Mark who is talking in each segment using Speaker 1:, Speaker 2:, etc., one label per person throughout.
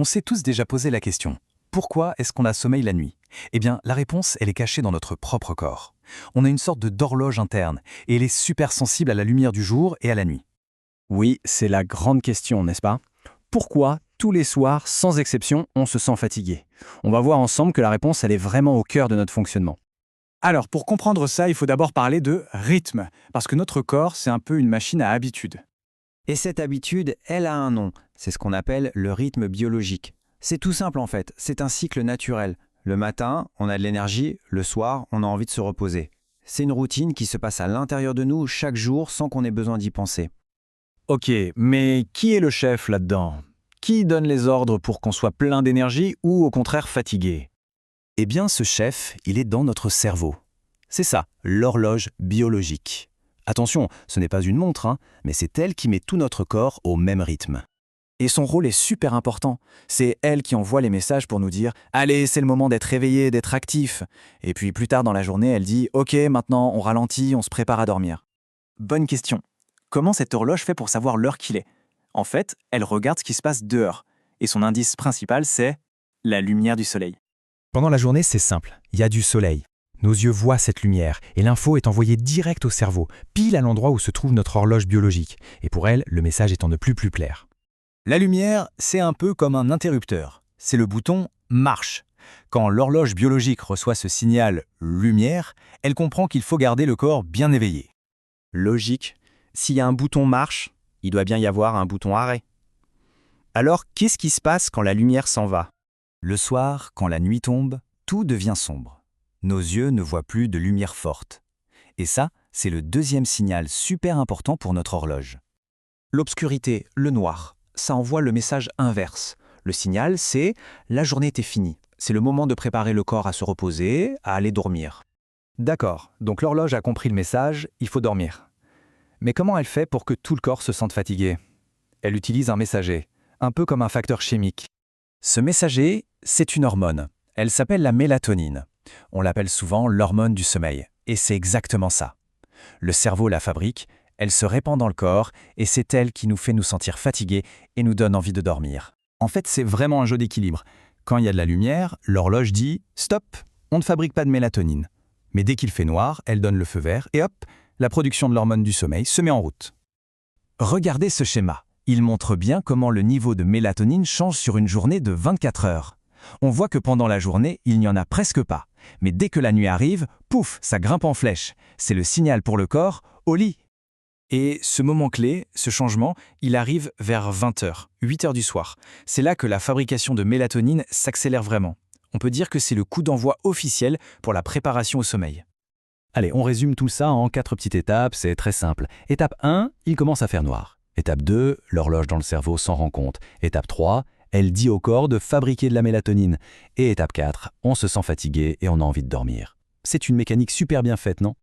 Speaker 1: On s'est tous déjà posé la question. Pourquoi est-ce qu'on a sommeil la nuit? Eh bien, la réponse, elle est cachée dans notre propre corps. On a une sorte d'horloge interne, et elle est super sensible à la lumière du jour et à la nuit.
Speaker 2: Oui, c'est la grande question, n'est-ce pas? Pourquoi, tous les soirs, sans exception, on se sent fatigué? On va voir ensemble que la réponse, elle est vraiment au cœur de notre fonctionnement.
Speaker 3: Alors, pour comprendre ça, il faut d'abord parler de rythme, parce que notre corps, c'est un peu une machine à habitude.
Speaker 4: Et cette habitude, elle a un nom. C'est ce qu'on appelle le rythme biologique. C'est tout simple en fait, c'est un cycle naturel. Le matin, on a de l'énergie, le soir, on a envie de se reposer. C'est une routine qui se passe à l'intérieur de nous chaque jour sans qu'on ait besoin d'y penser.
Speaker 2: Ok, mais qui est le chef là-dedans? Qui donne les ordres pour qu'on soit plein d'énergie ou au contraire fatigué?
Speaker 1: Eh bien, ce chef, il est dans notre cerveau. C'est ça, l'horloge biologique. Attention, ce n'est pas une montre, mais c'est elle qui met tout notre corps au même rythme.
Speaker 5: Et son rôle est super important. C'est elle qui envoie les messages pour nous dire « Allez, c'est le moment d'être réveillé, d'être actif ». Et puis plus tard dans la journée, elle dit « Ok, maintenant on ralentit, on se prépare à dormir ». Bonne question. Comment cette horloge fait pour savoir l'heure qu'il est? En fait, elle regarde ce qui se passe dehors. Et son indice principal, c'est la lumière du soleil.
Speaker 6: Pendant la journée, c'est simple, il y a du soleil. Nos yeux voient cette lumière et l'info est envoyée direct au cerveau, pile à l'endroit où se trouve notre horloge biologique. Et pour elle, le message est en ne plus clair.
Speaker 1: La lumière, c'est un peu comme un interrupteur. C'est le bouton « marche ». Quand l'horloge biologique reçoit ce signal « lumière », elle comprend qu'il faut garder le corps bien éveillé.
Speaker 2: Logique. S'il y a un bouton marche, il doit bien y avoir un bouton arrêt. Alors, qu'est-ce qui se passe quand la lumière s'en va?
Speaker 1: Le soir, quand la nuit tombe, tout devient sombre. Nos yeux ne voient plus de lumière forte. Et ça, c'est le deuxième signal super important pour notre horloge.
Speaker 5: L'obscurité, le noir, ça envoie le message inverse. Le signal, c'est « la journée était finie ». C'est le moment de préparer le corps à se reposer, à aller dormir.
Speaker 6: D'accord, donc l'horloge a compris le message, il faut dormir. Mais comment elle fait pour que tout le corps se sente fatigué? Elle utilise un messager, un peu comme un facteur chimique.
Speaker 1: Ce messager, c'est une hormone. Elle s'appelle la mélatonine. On l'appelle souvent l'hormone du sommeil. Et c'est exactement ça. Le cerveau la fabrique, elle se répand dans le corps et c'est elle qui nous fait nous sentir fatigués et nous donne envie de dormir. En fait, c'est vraiment un jeu d'équilibre. Quand il y a de la lumière, l'horloge dit « Stop, on ne fabrique pas de mélatonine ». Mais dès qu'il fait noir, elle donne le feu vert et hop, la production de l'hormone du sommeil se met en route. Regardez ce schéma. Il montre bien comment le niveau de mélatonine change sur une journée de 24 heures. On voit que pendant la journée, il n'y en a presque pas. Mais dès que la nuit arrive, pouf, ça grimpe en flèche. C'est le signal pour le corps, au lit.
Speaker 5: Et ce moment clé, ce changement, il arrive vers 20h, 8h du soir. C'est là que la fabrication de mélatonine s'accélère vraiment. On peut dire que c'est le coup d'envoi officiel pour la préparation au sommeil.
Speaker 6: Allez, on résume tout ça en 4 petites étapes, c'est très simple. Étape 1, il commence à faire noir. Étape 2, l'horloge dans le cerveau s'en rend compte. Étape 3, elle dit au corps de fabriquer de la mélatonine. Et étape 4, on se sent fatigué et on a envie de dormir. C'est une mécanique super bien faite, non?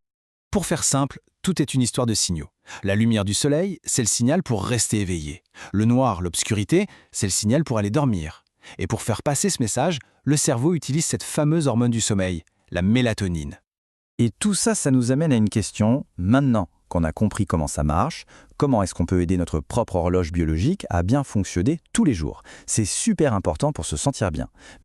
Speaker 3: Pour faire simple, tout est une histoire de signaux. La lumière du soleil, c'est le signal pour rester éveillé. Le noir, l'obscurité, c'est le signal pour aller dormir. Et pour faire passer ce message, le cerveau utilise cette fameuse hormone du sommeil, la mélatonine.
Speaker 5: Et tout ça, ça nous amène à une question. Maintenant qu'on a compris comment ça marche, comment est-ce qu'on peut aider notre propre horloge biologique à bien fonctionner tous les jours? C'est super important pour se sentir bien.